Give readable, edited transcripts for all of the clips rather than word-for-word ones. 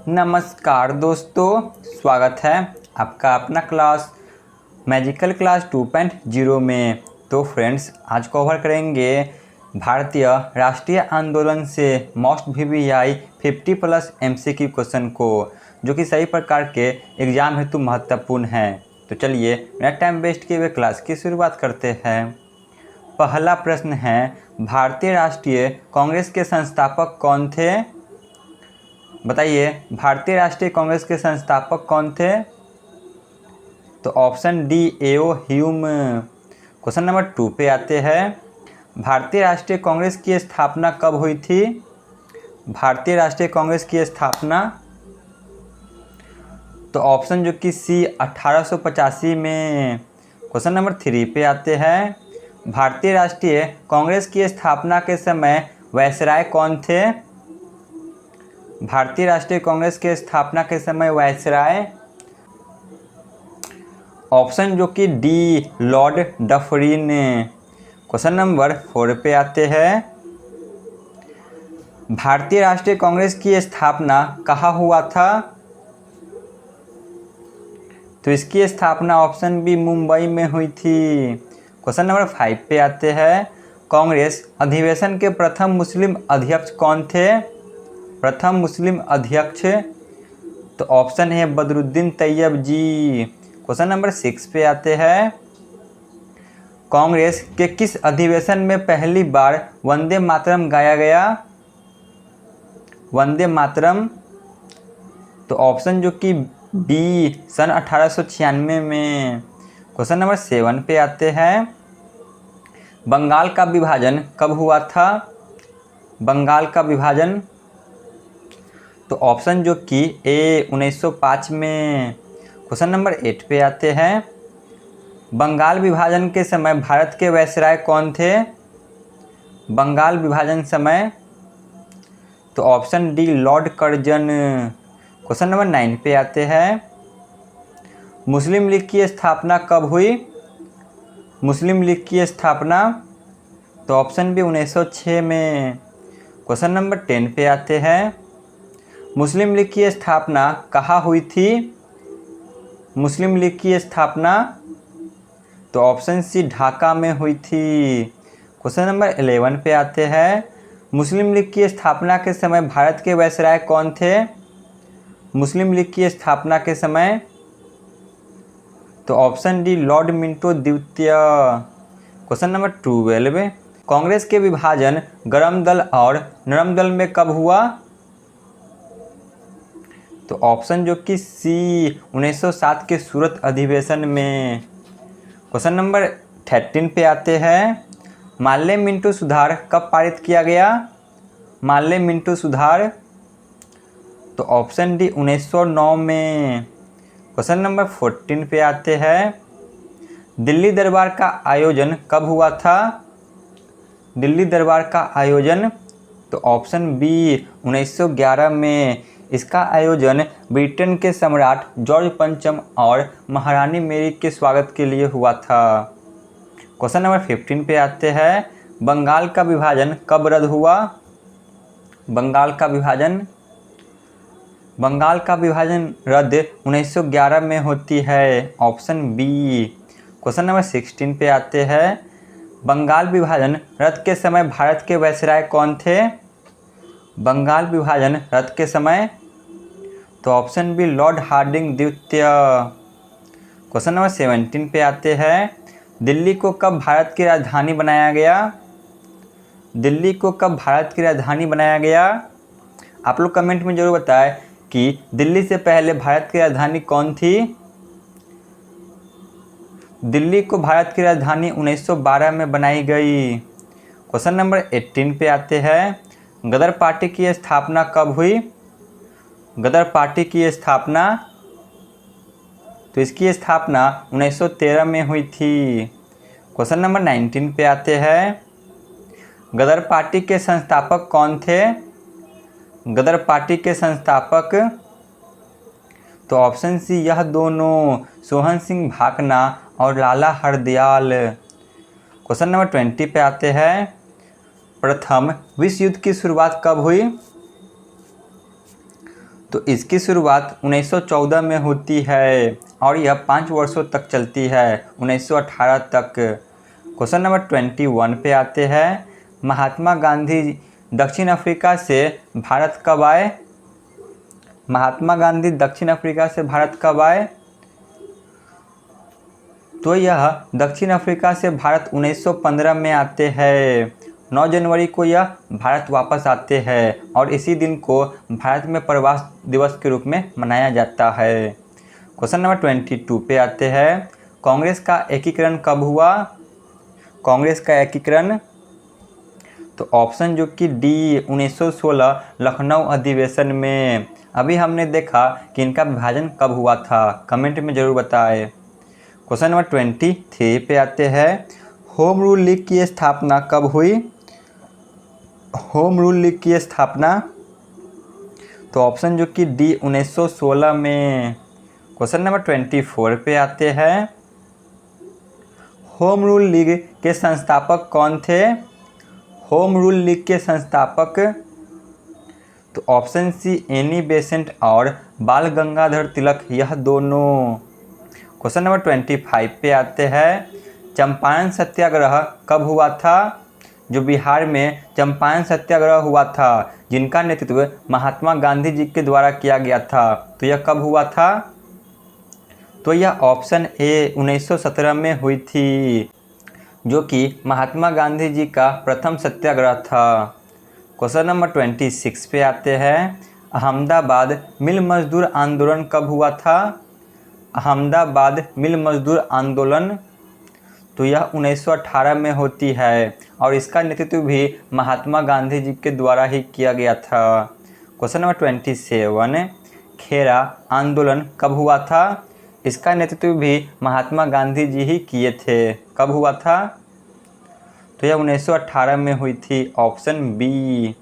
नमस्कार दोस्तों, स्वागत है आपका अपना क्लास मैजिकल क्लास 2.0 में। तो फ्रेंड्स, आज कवर करेंगे भारतीय राष्ट्रीय आंदोलन से मोस्ट VVI 50+ MCQ क्वेश्चन को, जो कि सही प्रकार के एग्जाम हेतु महत्वपूर्ण हैं। तो चलिए बिना टाइम वेस्ट किए हुए क्लास की शुरुआत करते हैं। पहला प्रश्न है, भारतीय राष्ट्रीय कांग्रेस के संस्थापक कौन थे? बताइए, भारतीय राष्ट्रीय कांग्रेस के संस्थापक कौन थे? तो option D A.O. Hume. Question number 2 पे आते हैं। भारतीय राष्ट्रीय कांग्रेस की स्थापना कब हुई थी? भारतीय राष्ट्रीय कांग्रेस की स्थापना, तो ऑप्शन जो कि सी 1885 में। क्वेश्चन नंबर 3 पे आते हैं। भारतीय राष्ट्रीय कांग्रेस की स्थापना के समय वायसराय कौन थे? भारतीय राष्ट्रीय कांग्रेस के स्थापना के समय वायसराय, ऑप्शन जो कि D Lord Dufferin. Question number 4 पे आते हैं। भारतीय राष्ट्रीय कांग्रेस की स्थापना कहाँ हुआ था? तो इसकी स्थापना ऑप्शन बी मुंबई में हुई थी। क्वेश्चन नंबर 5 पे आते हैं। कांग्रेस अधिवेशन के प्रथम मुस्लिम अध्यक्ष कौन थे? प्रथम मुस्लिम अध्यक्ष, तो ऑप्शन है बदरुद्दीन तैयब जी। क्वेश्चन नंबर 6 पे आते हैं। कांग्रेस के किस अधिवेशन में पहली बार वंदे मातरम गाया गया? वंदे मातरम, तो ऑप्शन जो कि बी सन 1896 में। क्वेश्चन नंबर 7 पे आते हैं। बंगाल का विभाजन कब हुआ था? बंगाल का विभाजन, तो ऑप्शन जो कि ए 1905 में। क्वेश्चन नंबर 8 पे आते हैं। बंगाल विभाजन के समय भारत के वायसराय कौन थे? बंगाल विभाजन समय, तो option D Lord Curzon. Question number 9 पे आते हैं। मुस्लिम लीग की स्थापना कब हुई? मुस्लिम लीग की स्थापना, तो ऑप्शन बी 1906 में। क्वेश्चन नंबर 10 पे आते हैं। मुस्लिम लीग की स्थापना कहाँ हुई थी? मुस्लिम लीग की स्थापना, तो ऑप्शन सी ढाका में हुई थी। क्वेश्चन नंबर 11 पे आते हैं। मुस्लिम लीग की स्थापना के समय भारत के वायसराय कौन थे? मुस्लिम लीग की स्थापना के समय, तो ऑप्शन डी लॉर्ड मिंटो द्वितीय। क्वेश्चन नंबर 12, कांग्रेस के विभाजन गरम दल और नरम दल में कब हुआ? तो ऑप्शन जो कि सी 1907 के सूरत अधिवेशन में। क्वेश्चन नंबर 13 पे आते हैं। माल्ले मिंटो सुधार कब पारित किया गया? माल्ले मिंटो सुधार, तो ऑप्शन डी 1909 में। क्वेश्चन नंबर 14 पे आते हैं। दिल्ली दरबार का आयोजन कब हुआ था? दिल्ली दरबार का आयोजन, तो ऑप्शन बी 1911 में। इसका आयोजन ब्रिटेन के सम्राट जॉर्ज पंचम और महारानी मेरी के स्वागत के लिए हुआ था। क्वेश्चन नंबर 15 पे आते हैं। बंगाल का विभाजन कब रद्द हुआ? बंगाल का विभाजन, बंगाल का विभाजन रद्द 1911 में होती है, ऑप्शन बी। क्वेश्चन नंबर 16 पे आते हैं। बंगाल विभाजन रद्द के समय भारत के वायसराय कौन थे? बंगाल विभाजन रद्द के समय, तो ऑप्शन बी लॉर्ड हार्डिंग द्वितीय। क्वेश्चन नंबर 17 पे आते हैं। दिल्ली को कब भारत की राजधानी बनाया गया? दिल्ली को कब भारत की राजधानी बनाया गया? आप लोग कमेंट में जरूर बताएं कि दिल्ली से पहले भारत की राजधानी कौन थी? दिल्ली को भारत की राजधानी 1912 में बनाई गई। क्वेश्चन नंबर 18 पे आते हैं। गदर पार्टी की स्थापना कब हुई? गदर पार्टी की स्थापना, तो इसकी स्थापना 1913 में हुई थी। क्वेश्चन नंबर 19 पे आते हैं। गदर पार्टी के संस्थापक कौन थे? गदर पार्टी के संस्थापक, तो ऑप्शन सी यह दोनों, सोहन सिंह भाकना और लाला हरदयाल। क्वेश्चन नंबर 20 पे आते हैं। प्रथम विश्व युद्ध की शुरुआत कब हुई? तो इसकी शुरुआत 1914 में होती है और यह 5 वर्षों तक चलती है, 1918 तक। क्वेश्चन नंबर 21 पे आते हैं। महात्मा गांधी दक्षिण अफ्रीका से भारत कब आए? महात्मा गांधी दक्षिण अफ्रीका से भारत कब आए? तो यह दक्षिण अफ्रीका से भारत 1915 में आते हैं। 9 जनवरी को यह भारत वापस आते हैं और इसी दिन को भारत में प्रवास दिवस के रूप में मनाया जाता है। क्वेश्चन नंबर 22 पे आते हैं। कांग्रेस का एकीकरण कब हुआ? कांग्रेस का एकीकरण, तो ऑप्शन जो कि डी 1916 लखनऊ अधिवेशन में। अभी हमने देखा कि इनका विभाजन कब हुआ था, कमेंट में ज़रूर बताएं। क्वेश्चन नंबर 23 पे आते हैं। होम रूल लीग की स्थापना कब हुई? होम रूल लीग की स्थापना, तो ऑप्शन जो कि डी 1916 में। क्वेश्चन नंबर 24 पे आते हैं। होम रूल लीग के संस्थापक कौन थे? होम रूल लीग के संस्थापक, तो ऑप्शन सी एनी बेसेंट और बाल गंगाधर तिलक, यह दोनों। क्वेश्चन नंबर 25 पे आते हैं। चंपारण सत्याग्रह कब हुआ था? जो बिहार में चंपारण सत्याग्रह हुआ था, जिनका नेतृत्व महात्मा गांधी जी के द्वारा किया गया था, तो यह कब हुआ था? तो यह ऑप्शन ए 1917 में हुई थी, जो कि महात्मा गांधी जी का प्रथम सत्याग्रह था। क्वेश्चन नंबर 26 पे आते हैं। अहमदाबाद मिल मजदूर आंदोलन कब हुआ था? अहमदाबाद मिल मजदूर आंदोलन, तो यह 1918 में होती है और इसका नेतृत्व भी महात्मा गांधी जी के द्वारा ही किया गया था। Question number 27। खेरा आंदोलन कब हुआ था? इसका नेतृत्व भी महात्मा गांधी जी ही किए थे। कब हुआ था? तो यह 1918 में हुई थी, ऑप्शन बी।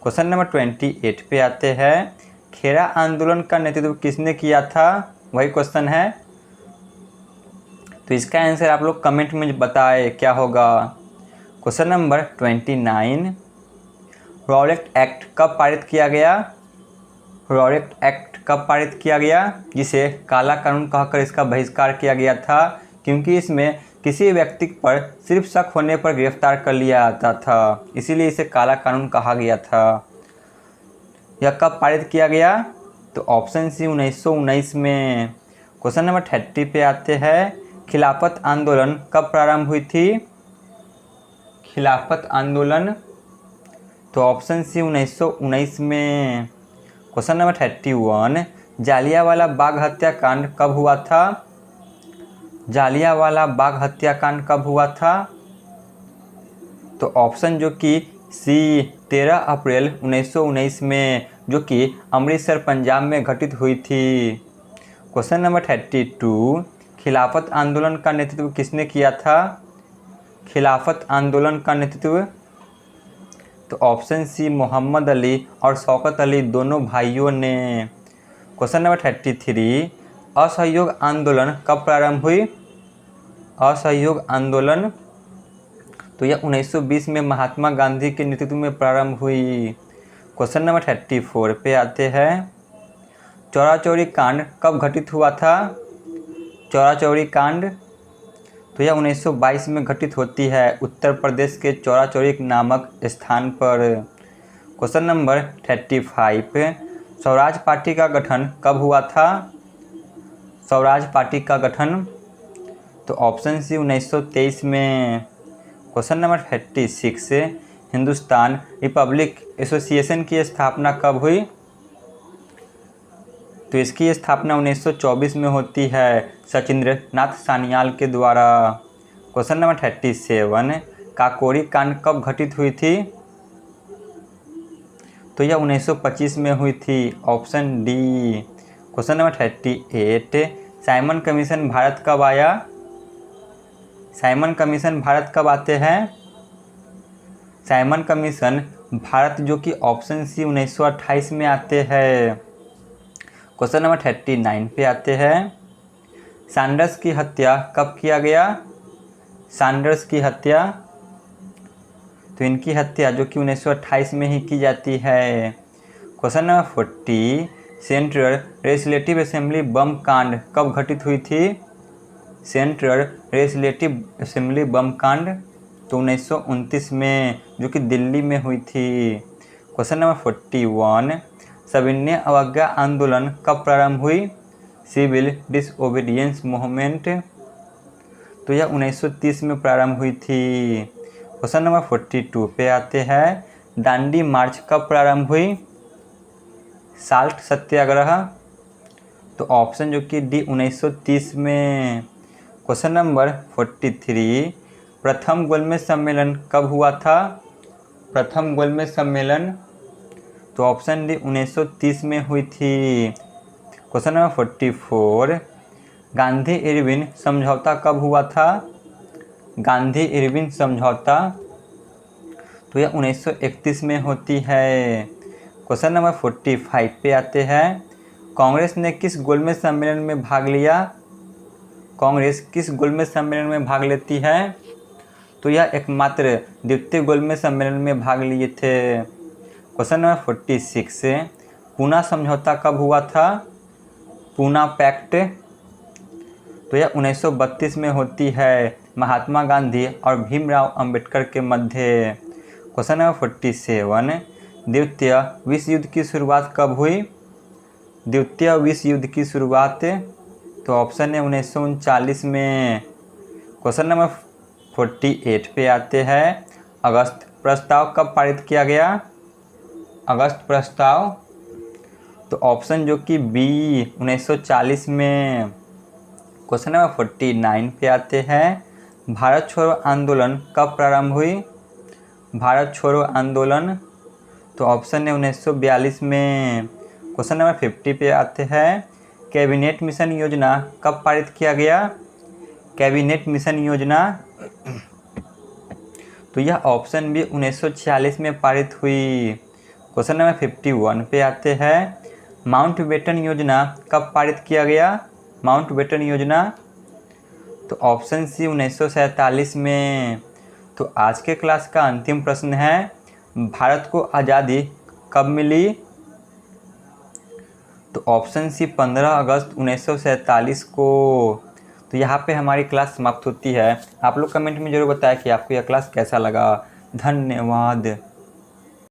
क्वेश्चन नंबर 28 पे आते हैं। खेरा आंदोलन का नेतृत्व किसने किया था? वही क्वेश्चन है, तो इसका आंसर आप लोग कमेंट में बताएं क्या होगा। Question number 29। रॉलेट एक्ट कब पारित किया गया? रॉलेट एक्ट कब पारित किया गया, जिसे काला कानून कहकर इसका बहिष्कार किया गया था, क्योंकि इसमें किसी व्यक्ति पर सिर्फ शक होने पर गिरफ्तार कर लिया जाता था, इसीलिए इसे काला कानून कहा गया था। यह कब पारित किया गया? तो ऑप्शन सी 1919 में। क्वेश्चन नंबर 30 पे आते हैं। खिलाफत आंदोलन कब प्रारंभ हुई थी? खिलाफत आंदोलन, तो ऑप्शन सी 1919 में। Question number 31। जालियांवाला बाग हत्याकांड कब हुआ था? जालियांवाला बाग हत्याकांड कब हुआ था? तो ऑप्शन जो कि सी 13 अप्रैल 1919 में, जो कि अमृतसर पंजाब में घटित हुई थी। Question number 32। खिलाफत आंदोलन का नेतृत्व किसने किया था? खिलाफत आंदोलन का नेतृत्व, तो ऑप्शन सी मोहम्मद अली और शौकत अली दोनों भाइयों ने। Question number 33। असहयोग आंदोलन कब प्रारंभ हुई? असहयोग आंदोलन, तो यह 1920 में महात्मा गांधी के नेतृत्व में प्रारंभ हुई। क्वेश्चन नंबर 34 पे आते हैं। चौरा चौरी कांड कब घटित हुआ था? चौरा चौरी कांड, तो यह 1922 में घटित होती है, उत्तर प्रदेश के चौरा चौरी नामक स्थान पर। Question number 35। स्वराज पार्टी का गठन कब हुआ था? स्वराज पार्टी का गठन, तो ऑप्शन सी 1923 में। Question number 36। Hindustan Republic association की स्थापना कब हुई? तो इसकी स्थापना 1924 में होती है, सचिंद्र नाथ सान्याल के द्वारा। Question number 37। काकोरी कांड कब घटित हुई थी? तो यह 1925 में हुई थी, option D. Question number 38। Simon commission Bharat कब आया? साइमन कमीशन भारत कब आते हैं? साइमन कमीशन भारत जो कि ऑप्शन सी 1928 में आते हैं। क्वेश्चन नंबर 39 पे आते हैं। सैंडर्स की हत्या कब किया गया? सैंडर्स की हत्या, तो इनकी हत्या जो कि 1928 में ही की जाती है। Question number 40। Central legislative assembly bomb कांड कब घटित हुई थी? सेंट्रल लेजिस्लेटिव असेंबली बम कांड तो 1929 में, जो कि दिल्ली में हुई थी। क्वेश्चन नंबर 41, सविनय अवज्ञा आंदोलन कब प्रारंभ हुई? सिविल डिसओबीडियंस मूवमेंट तो यह 1930 में प्रारंभ हुई थी। क्वेश्चन नंबर 42 पे आते हैं, दांडी मार्च कब प्रारंभ हुई? साल्ट सत्याग्रह तो ऑप्शन जो कि डी 1930 में। क्वेश्चन नंबर 43, प्रथम गोलमेज सम्मेलन कब हुआ था? प्रथम गोलमेज सम्मेलन तो ऑप्शन डी 1930 में हुई थी। क्वेश्चन नंबर 44, गांधी इरविन समझौता कब हुआ था? गांधी इरविन समझौता तो यह 1931 में होती है। क्वेश्चन नंबर 45 पे आते हैं, कांग्रेस ने किस गोलमेज सम्मेलन में भाग लिया? कांग्रेस किस गोलमेज सम्मेलन में भाग लेती है? तो यह एकमात्र द्वितीय गोलमेज सम्मेलन में भाग लिए थे। क्वेश्चन नंबर 46, पूना समझौता कब हुआ था? पूना पैक्ट तो यह 1932 में होती है, महात्मा गांधी और भीमराव अंबेडकर के मध्य। क्वेश्चन नंबर 47, द्वितीय विश्व युद्ध की शुरुआत कब हुई? द्वितीय विश्व युद्ध की शुरुआत तो ऑप्शन है 1939 में। क्वेश्चन नंबर 48 पे आते हैं, अगस्त प्रस्ताव कब पारित किया गया? अगस्त प्रस्ताव तो ऑप्शन जो कि बी 1940 में। क्वेश्चन नंबर 49 पे आते हैं, भारत छोड़ो आंदोलन कब प्रारंभ हुई? भारत छोड़ो आंदोलन तो ऑप्शन है 1942 में। क्वेश्चन नंबर 50 पे आते हैं, कैबिनेट मिशन योजना कब पारित किया गया? कैबिनेट मिशन योजना तो यह ऑप्शन भी 1946 में पारित हुई। क्वेश्चन नंबर 51 पे आते हैं, माउंटबेटन योजना कब पारित किया गया? माउंटबेटन योजना तो ऑप्शन सी 1947 में। तो आज के क्लास का अंतिम प्रश्न है, भारत को आज़ादी कब मिली? तो ऑप्शन सी 15 अगस्त 1947 को। तो यहाँ पे हमारी क्लास समाप्त होती है। आप लोग कमेंट में ज़रूर बताएं कि आपको यह क्लास कैसा लगा। धन्यवाद।